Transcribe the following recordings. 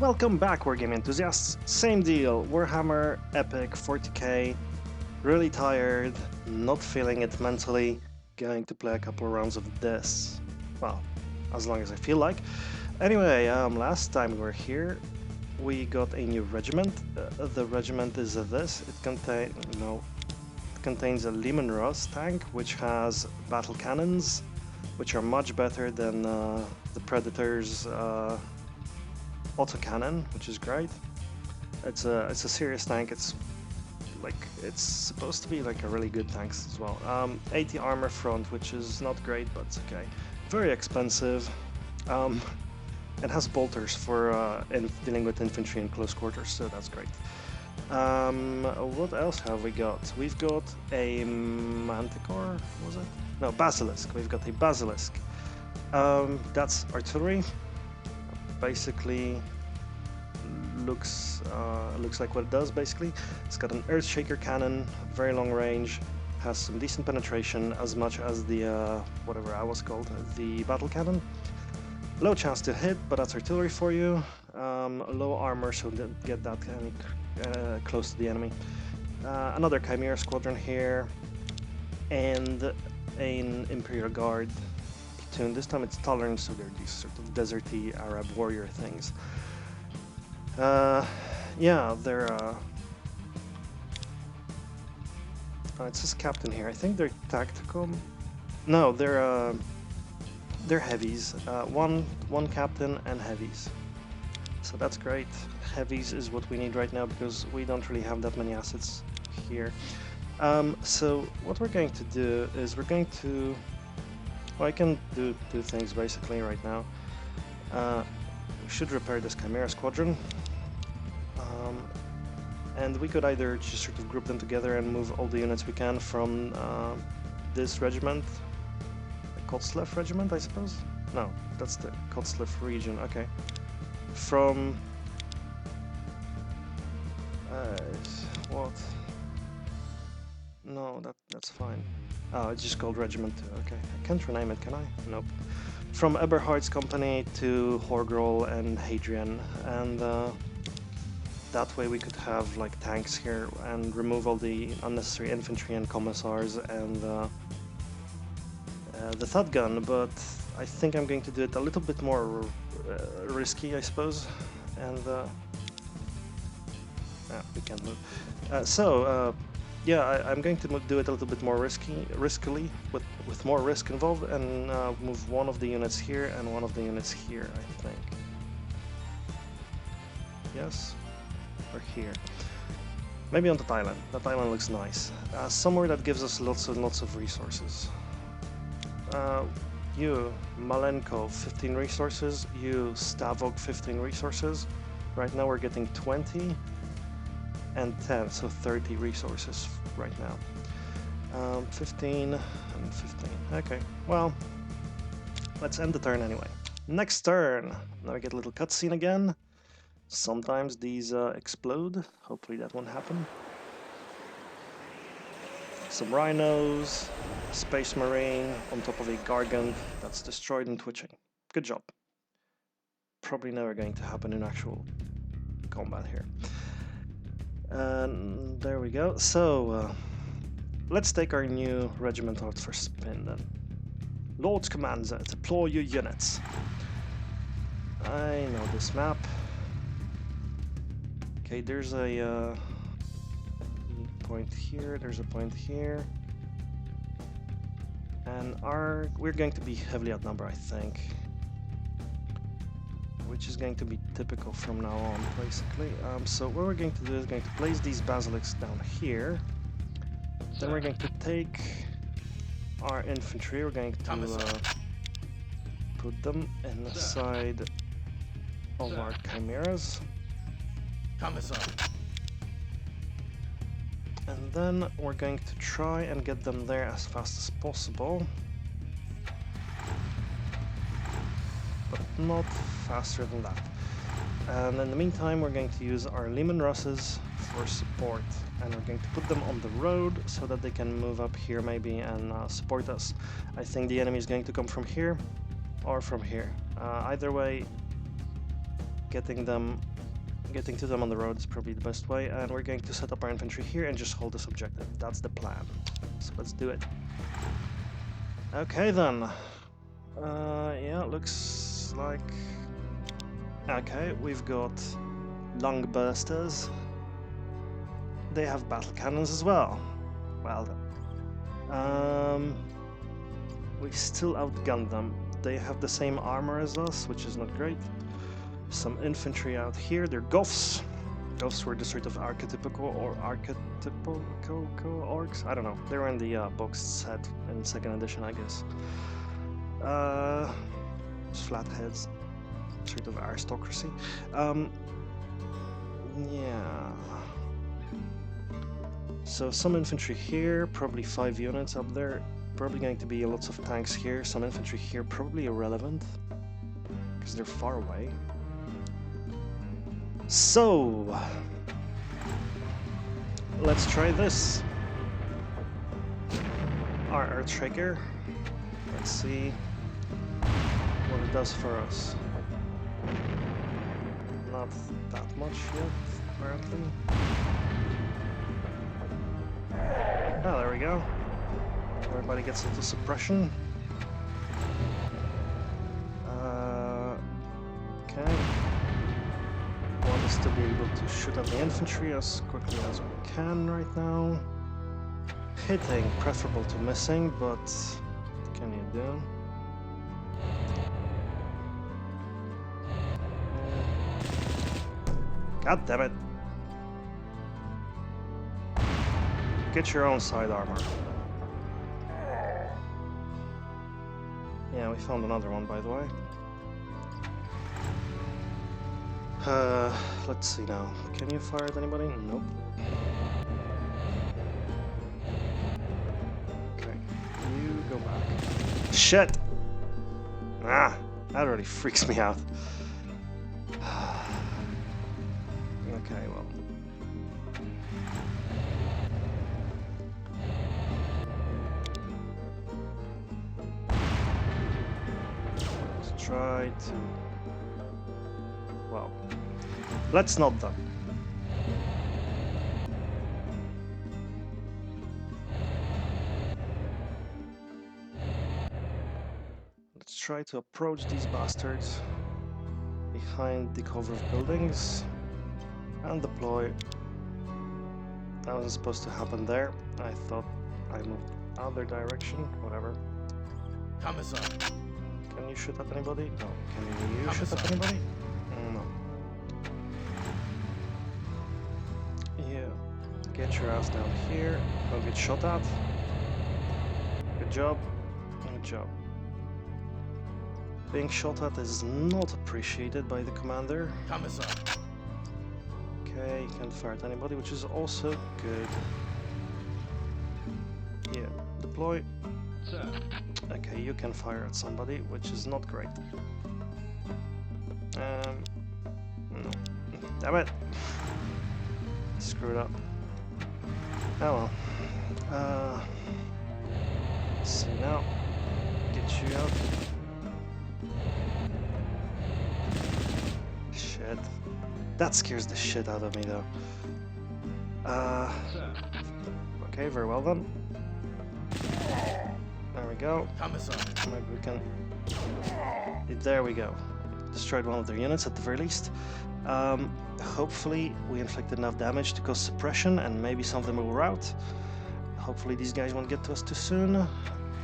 Welcome back, Wargame enthusiasts. Same deal, Warhammer Epic 40k. Really tired, not feeling it mentally. Going to play a couple of rounds of this. Well, as long as I feel like. Anyway, last time we were here, we got a new regiment. The regiment is this. It contains a Lehman Ross tank, which has battle cannons, which are much better than the Predator's autocannon, which is great. It's a serious tank. It's supposed to be like a really good tank as well. 80 armor front, which is not great, but it's okay. Very expensive. It has bolters for dealing with infantry in close quarters, so that's great. What else have we got? We've got a Manticore, was it? No, Basilisk. We've got a Basilisk. That's artillery. Basically, looks like what it does. Basically, it's got an Earthshaker cannon, very long range, has some decent penetration, as much as the whatever I was called, the battle cannon. Low chance to hit, but that's artillery for you. Low armor, so get that close to the enemy. Another Chimera squadron here, and an Imperial Guard platoon. This time it's Tallarn, so they're these sort of deserty Arab warrior things. Yeah, they're. It says captain here. I think they're tactical. No, they're heavies. One captain and heavies. So that's great. Heavies is what we need right now because we don't really have that many assets here. So what we're going to do is we're going to. Well, I can do two things basically right now. We should repair this Chimera squadron. And we could either just sort of group them together and move all the units we can from this regiment. The Kotzlev regiment, I suppose? No, that's the Kotzlev region, okay. From... what? No, that's fine. Oh, it's just called Regiment 2, okay. I can't rename it, can I? Nope. From Eberhard's company to Horgrol and Hadrian, and that way we could have like tanks here and remove all the unnecessary infantry and commissars and the thud gun, but I think I'm going to do it a little bit more risky, I suppose, and we can't move. Yeah, I'm going to do it a little bit more riskily, with more risk involved, and move one of the units here and one of the units here, I think. Yes? Or here. Maybe on that island. That island looks nice. Somewhere that gives us lots and lots of resources. You, Malenko, 15 resources. You, Stavok, 15 resources. Right now we're getting 20 and 10, so 30 resources right now. 15 and 15. Okay, well, let's end the turn anyway. Next turn. Now we get a little cutscene again. Sometimes these explode. Hopefully that won't happen. Some rhinos, Space Marine on top of a Gargant that's destroyed and twitching. Good job. Probably never going to happen in actual combat here. And there we go. So, let's take our new regiment out for a spin then. Lord's Commander, deploy your units. I know this map. Okay, there's a point here, there's a point here. And we're going to be heavily outnumbered, I think. Which is going to be typical from now on, basically. So what we're going to do is going to place these basilisks down here. Then we're going to take our infantry, we're going to put them inside of our chimeras. Commissar. And then we're going to try and get them there as fast as possible. But not faster than that. And in the meantime, we're going to use our Lehman Russes for support. And we're going to put them on the road so that they can move up here maybe and support us. I think the enemy is going to come from here or from here. Either way, Getting to them on the road is probably the best way, and we're going to set up our infantry here and just hold this objective. That's the plan. So let's do it. Okay then. Yeah, looks like... Okay, we've got long bursters. They have battle cannons as well. Well done. We still outgunned them. They have the same armor as us, which is not great. Some infantry out here. They're Goffs. Goffs were the sort of archetypical orcs. I don't know. They were in the boxed set in 2nd edition, I guess. Flatheads, sort of aristocracy. Yeah. So some infantry here, probably 5 units up there. Probably going to be lots of tanks here. Some infantry here, probably irrelevant because they're far away. So let's try this. Our Earthshaker. Let's see what it does for us. Not that much yet, apparently. Oh, there we go. Everybody gets into suppression. Okay. Want us to be able to shoot at the infantry as quickly as we can right now. Hitting preferable to missing, but what can you do? God damn it. Get your own side armor. Yeah, we found another one, by the way. Let's see now. Can you fire at anybody? Nope. Okay, you go back. Shit! Ah, that already freaks me out. Okay, well. Let's try to... Well, let's not though. Let's try to approach these bastards behind the cover of buildings and deploy. That wasn't supposed to happen there. I thought I moved other direction. Whatever. Commissar. Can you shoot at anybody? No. Can you shoot at anybody? No. Yeah. Get your ass down here. Don't get shot at. Good job. Good job. Being shot at is not appreciated by the commander. Commissar. Okay, you can't fire at anybody, which is also good. Yeah, deploy. Sir. Okay, you can fire at somebody, which is not great. No. Damn it! Screwed up. Oh well. Let's see now. Get you out. Shit. That scares the shit out of me, though. Okay, very well then. There we go. Commissar. Maybe we can... There we go. Destroyed one of their units at the very least. Hopefully we inflicted enough damage to cause suppression and maybe some of them will rout. Hopefully these guys won't get to us too soon,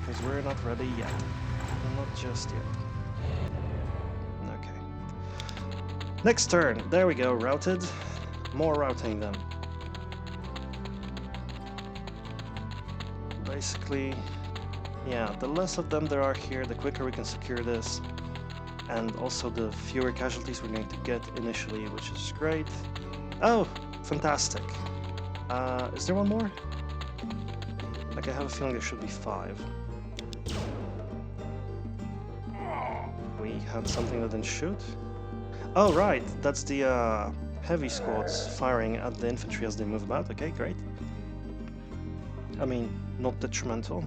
because we're not ready yet. Not just yet. Okay. Next turn. There we go. Routed. More routing then. Basically, yeah, the less of them there are here, the quicker we can secure this. And also the fewer casualties we're going to get initially, which is great. Oh, fantastic. Is there one more? Like, I have a feeling there should be 5. We had something that didn't shoot? Oh, right, that's the heavy squads firing at the infantry as they move about. Okay, great. I mean, not detrimental.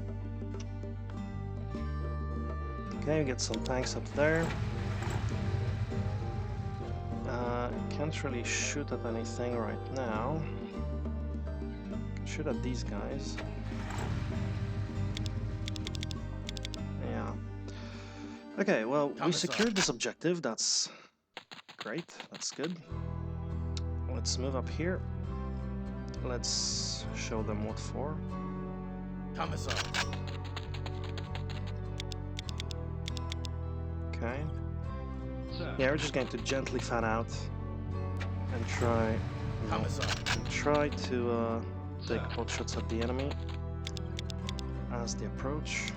Okay, we get some tanks up there. Can't really shoot at anything right now. Can shoot at these guys. Yeah. Okay, well, we secured this objective. That's great. That's good. Let's move up here. Let's show them what for. Commissar. Okay. Sir. Yeah, we're just going to gently fan out and try to take pot shots at the enemy as they approach.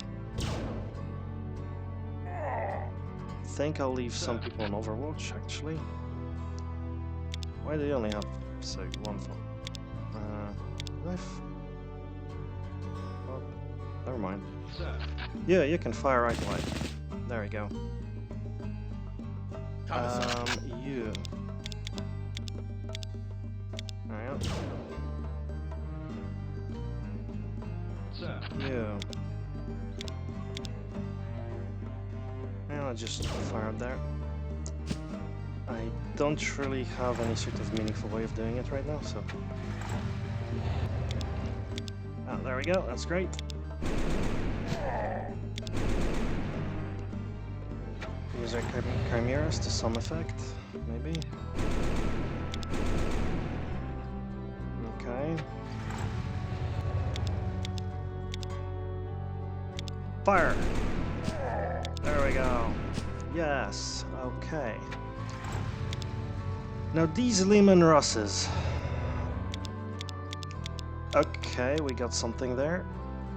Think I'll leave some people on Overwatch actually. Why do you only have say one phone? Knife? Oh, never mind. Yeah, you can fire right away. There we go. You. Alright. You. And I'll just fire up there. I don't really have any sort of meaningful way of doing it right now, so... Oh, there we go, that's great. Use our chimeras to some effect, maybe. Okay. Fire! There we go. Yes, okay. Now these Lehman Russes. Okay, we got something there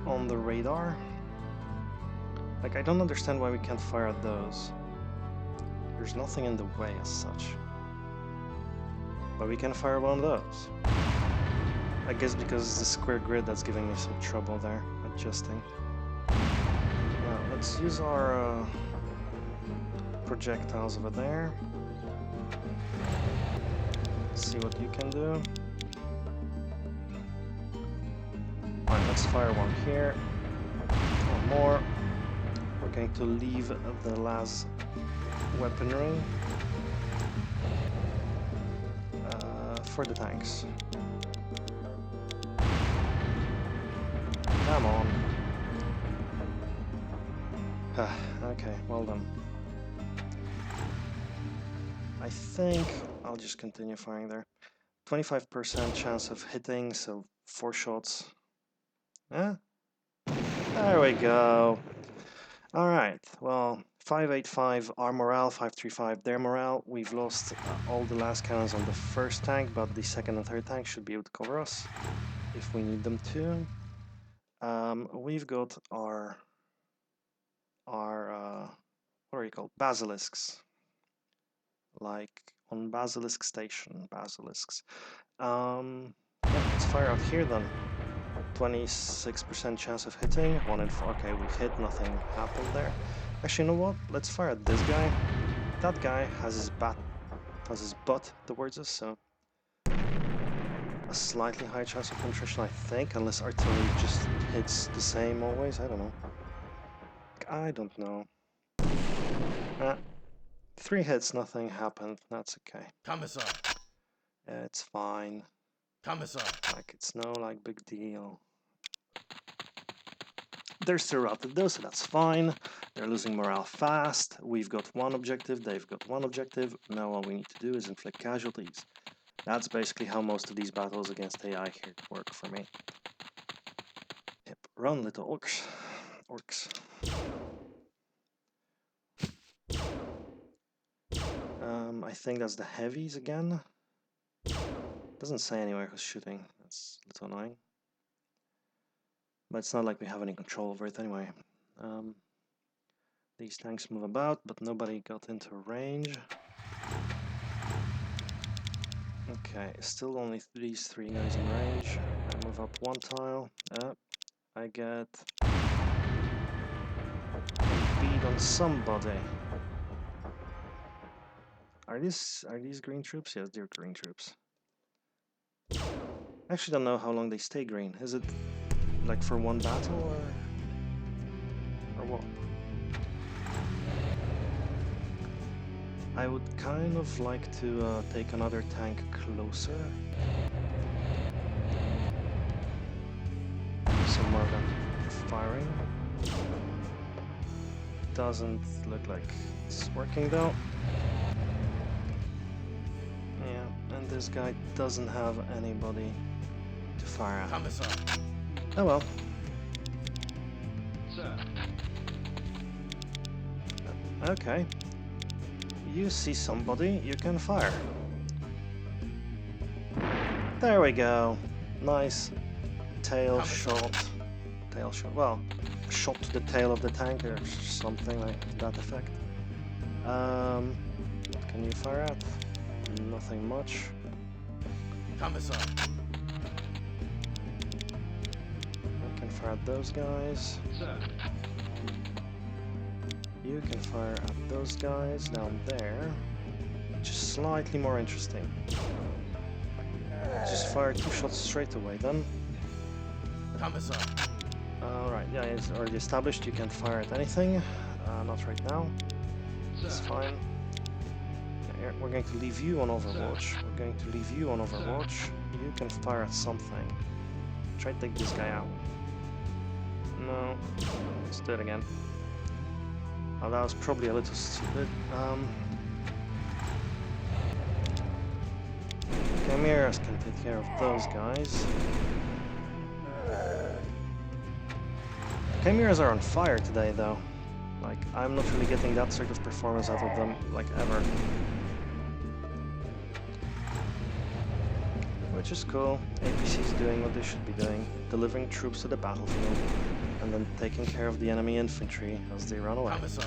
on the radar. Like, I don't understand why we can't fire at those. There's nothing in the way as such. But we can fire one of those. I guess because it's the square grid that's giving me some trouble there, adjusting. Now, let's use our projectiles over there. See what you can do. Alright, let's fire one here. One more. We're going to leave the last weaponry for the tanks. Come on. Okay, well done. I think I'll just continue firing there. 25% chance of hitting, so 4 shots. Yeah? There we go. Alright, well, 585 our morale, 535 their morale. We've lost all the last cannons on the first tank, but the second and third tank should be able to cover us if we need them to. We've got our what are you called? Basilisks. Like on Basilisk Station, basilisks. Yeah, let's fire out here then. 26% chance of hitting, 1 in 4. Okay, we hit, nothing happened there. Actually, you know what? Let's fire at this guy. That guy has his butt towards us, so a slightly higher chance of penetration, I think, unless artillery just hits the same always. I don't know. I don't know. 3 hits, nothing happened. That's okay. Commissar. It's fine. Commissar. Like, it's no, like, big deal. They're still routed though, so that's fine. They're losing morale fast. We've got one objective, they've got one objective. Now all we need to do is inflict casualties. That's basically how most of these battles against AI here work for me. Yep. Run, little orcs. Orcs. I think that's the heavies again. Doesn't say anywhere who's shooting. That's a little annoying. But it's not like we have any control over it anyway. These tanks move about, but nobody got into range. Okay, still only these 3 guys in range. I move up 1 tile. I get a bead on somebody. Are these green troops? Yes, they're green troops. I actually don't know how long they stay green. Is it like for 1 battle or what? I would kind of like to take another tank closer. Some more of them firing. Doesn't look like it's working though. Yeah, and this guy doesn't have anybody to fire at. Commissar. Oh well. Sir. Okay. You see somebody, you can fire. There we go. Nice tail shot. Tail shot. Well, shot to the tail of the tank or something like that effect. What can you fire at? Nothing much. Commissar. I can fire at those guys. Sir. You can fire at those guys down there, which is slightly more interesting. Just fire 2 shots straight away then. Commissar. Alright, yeah, it's already established, you can't fire at anything. Not right now. It's fine. Yeah, we're going to leave you on Overwatch. We're going to leave you on Overwatch. You can fire at something. Try to take this guy out. No. Let's do it again. Oh, that was probably a little stupid. Chimeras can take care of those guys. Chimeras are on fire today, though. Like, I'm not really getting that sort of performance out of them, like, ever. Which is cool. APC's doing what they should be doing. Delivering troops to the battlefield. And then taking care of the enemy infantry as they run away. As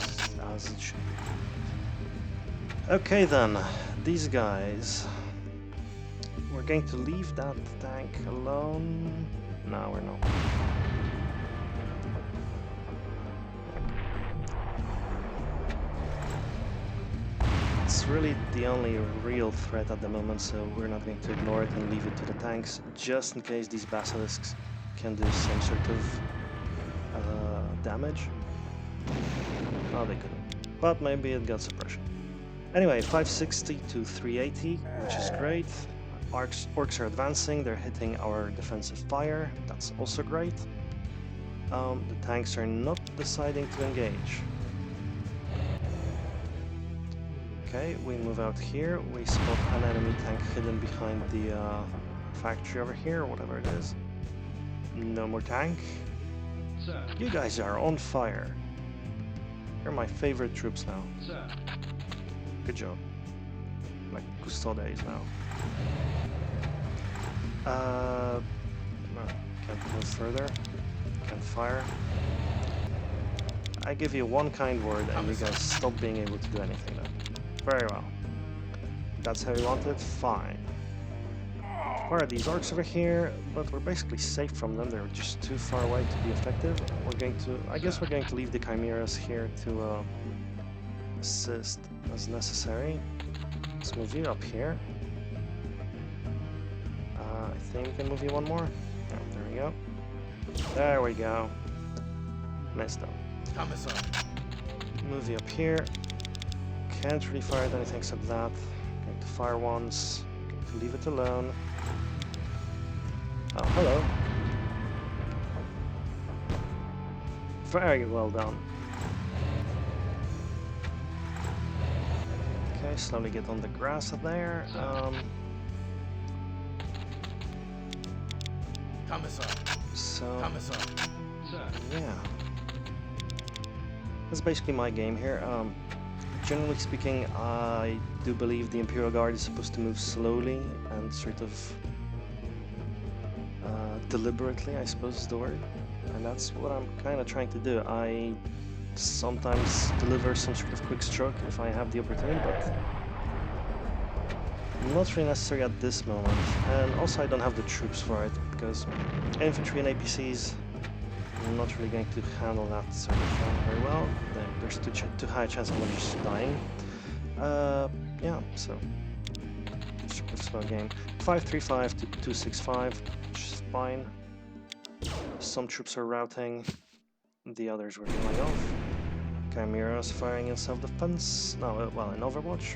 it should be. Okay then, these guys. We're going to leave that tank alone. No, we're not. It's really the only real threat at the moment, so we're not going to ignore it and leave it to the tanks, just in case these basilisks can do some sort of damage. Oh, they couldn't. But maybe it got suppression. Anyway, 560 to 380, which is great. Orcs are advancing, they're hitting our defensive fire, that's also great. The tanks are not deciding to engage. Okay, we move out here, we spot an enemy tank hidden behind the factory over here, whatever it is. No more tank. Sir. You guys are on fire. You're my favorite troops now. Sir. Good job. Like Custodes now. No, can't move further. Can't fire. I give you one kind word and you guys stop being able to do anything then. Very well. That's how you want it? Fine. Fire these orcs over here, but we're basically safe from them. They're just too far away to be effective. We're going to, I guess we're going to leave the chimeras here to assist as necessary. Let's move you up here. I think we can move you one more. Oh, there we go. There we go. Messed up. Commissar. Move you up here. Can't really fire at anything except that. Going to fire once. Going to leave it alone. Oh, hello. Very well done. Okay, slowly get on the grass there. Commissar. So, Commissar. Sir. yeah. That's basically my game here. Generally speaking, I do believe the Imperial Guard is supposed to move slowly and sort of deliberately, I suppose is the word. And that's what I'm kind of trying to do. I sometimes deliver some sort of quick stroke if I have the opportunity, but not really necessary at this moment. And also I don't have the troops for it, because infantry and APCs, I'm not really going to handle that sort of thing very well. There's too high a chance of them just dying. Yeah, so it's a slow game. 535 to 265, which is fine. Some troops are routing, the others were killing off. chimeras firing in self-defense. No, well, in Overwatch,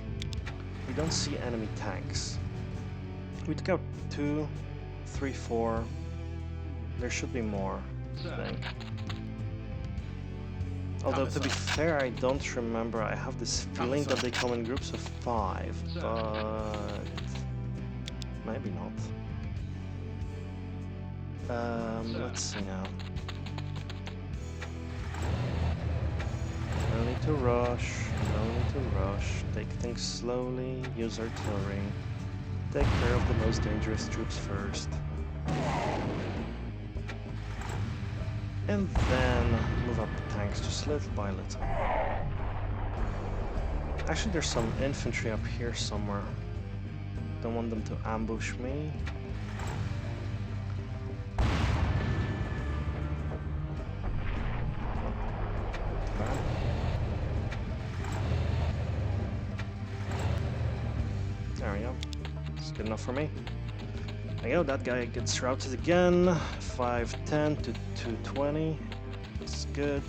we don't see enemy tanks. We took out 2, 3, 4. There should be more, I think. Although, to be fair, I don't remember. I have this feeling that they come in groups of 5, but maybe not. Let's see now. No need to rush, no need to rush. Take things slowly, use artillery. Take care of the most dangerous troops first. And then move up the tanks just little by little. Actually, there's some infantry up here somewhere. Don't want them to ambush me. There we go. It's good enough for me. There you go, that guy gets routed again. 510 to 220. That's good.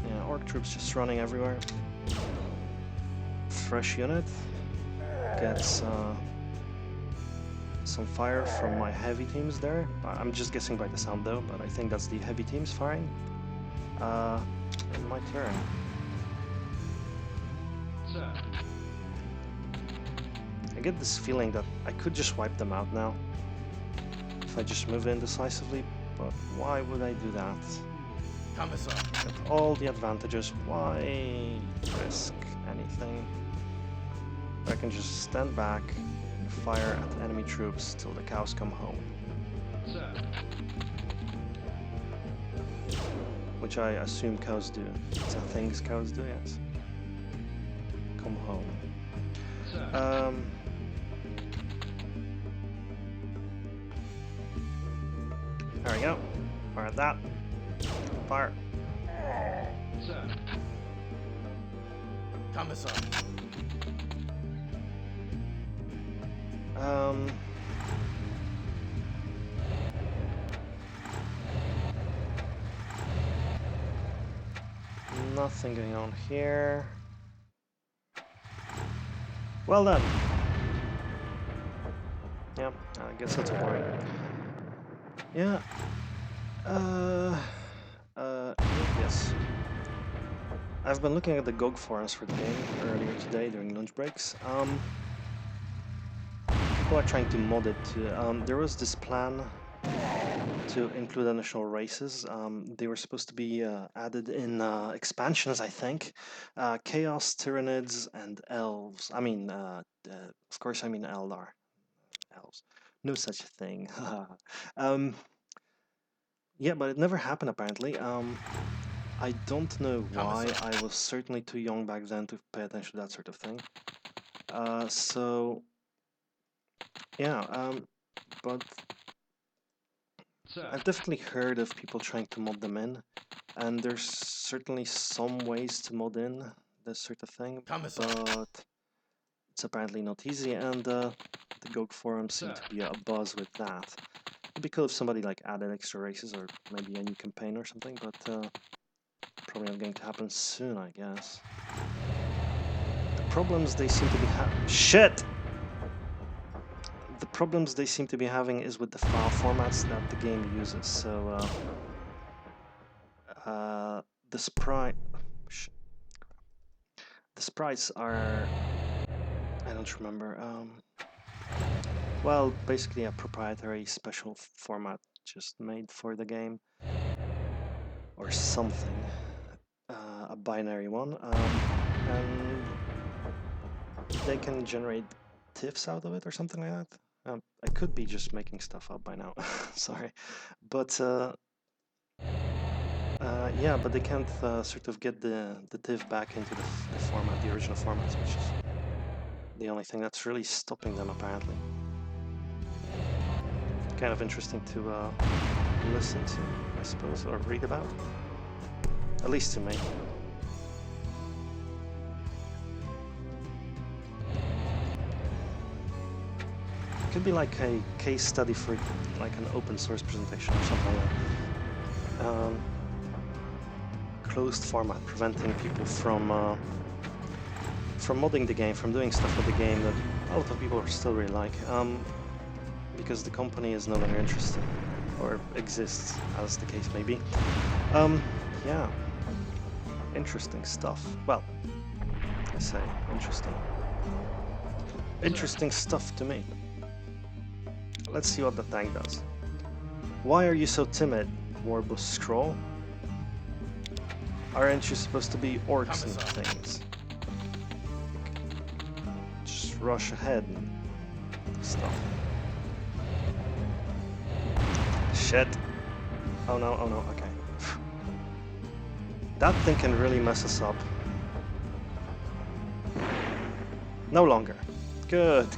Yeah, orc troops just running everywhere. Fresh unit. Gets some fire from my heavy teams there. I'm just guessing by the sound though, but I think that's the heavy teams firing. My turn. Sir. I get this feeling that I could just wipe them out now if I just move in decisively, but why would I do that? Commissar. Got all the advantages, why risk anything? I can just stand back and fire at enemy troops till the cows come home. Sir. Which I assume cows do. It's a thing cows do, yes. Come home. Sir. There we go. Fire at that. Fire. Sir. Commissar. Nothing going on here. Well done. Yeah, I guess that's boring. Yeah. Yes. I've been looking at the GOG forums for the game earlier today during lunch breaks. People are trying to mod it to... there was this plan to include additional races. They were supposed to be added in expansions, I think. Chaos, Tyranids, and Elves. I mean, of course I mean Eldar. Elves. No such thing. Yeah, but it never happened apparently. I don't know why. I was certainly too young back then to pay attention to that sort of thing. So... yeah, but... I've definitely heard of people trying to mod them in, and there's certainly some ways to mod in this sort of thing, but it's apparently not easy, and the GOG forums seem to be abuzz with that. It'd be cool if somebody like added extra races or maybe a new campaign or something, but probably not going to happen soon, I guess. The problems they seem to be Shit! The problems they seem to be having is with the file formats that the game uses, so the sprites are... I don't remember. Well, basically a proprietary special format just made for the game, or something, a binary one, and they can generate TIFFs out of it or something like that. I could be just making stuff up by now, sorry, but yeah, but they can't sort of get the TIFF back into the format, the original formats, which is the only thing that's really stopping them apparently. Kind of interesting to listen to, I suppose, or read about, at least to me. It could be like a case study for like an open source presentation or something like that. closed format, preventing people from modding the game, from doing stuff with the game that a lot of people still really like, because the company is no longer interested, or exists, as the case may be. Yeah, interesting stuff. Well, I say interesting. Interesting stuff to me. Let's see what the tank does. Why are you so timid, Warbus Scroll? Aren't you supposed to be orcs and things? Just rush ahead and stuff. Shit. Oh no, okay. That thing can really mess us up. No longer. Good.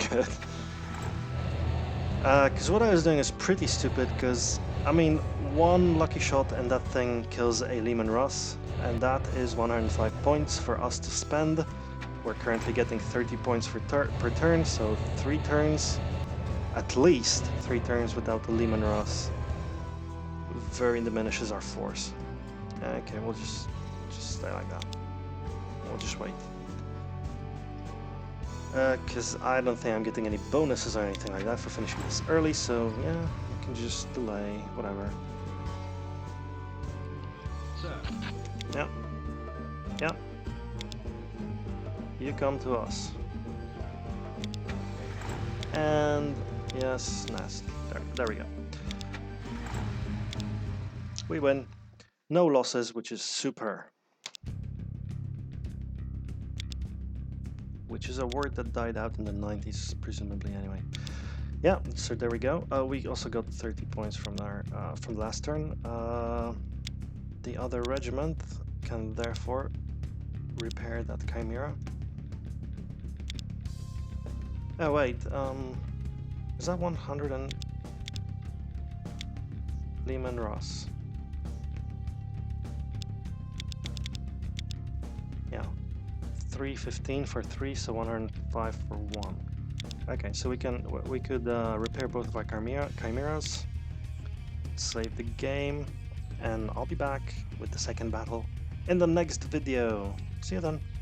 Because what I was doing is pretty stupid, because, I mean, one lucky shot and that thing kills a Lehman Russ, and that is 105 points for us to spend. We're currently getting 30 points per turn, so 3 turns, at least 3 turns without the Lehman Russ very diminishes our force. Okay, we'll just stay like that. We'll just wait. Because I don't think I'm getting any bonuses or anything like that for finishing this early, so yeah, we can just delay, whatever. Sir. Yeah. You come to us. And yes, nest. There we go. We win. No losses, which is super. Which is a word that died out in the 90s, presumably, anyway. Yeah, so there we go. We also got 30 points from our from last turn. The other regiment can therefore repair that Chimera. Oh wait, is that 100 and Lehman Ross? Yeah. 315 for 3, so 105 for 1. Okay, so we could repair both of our chimeras, save the game, and I'll be back with the second battle in the next video. See you then.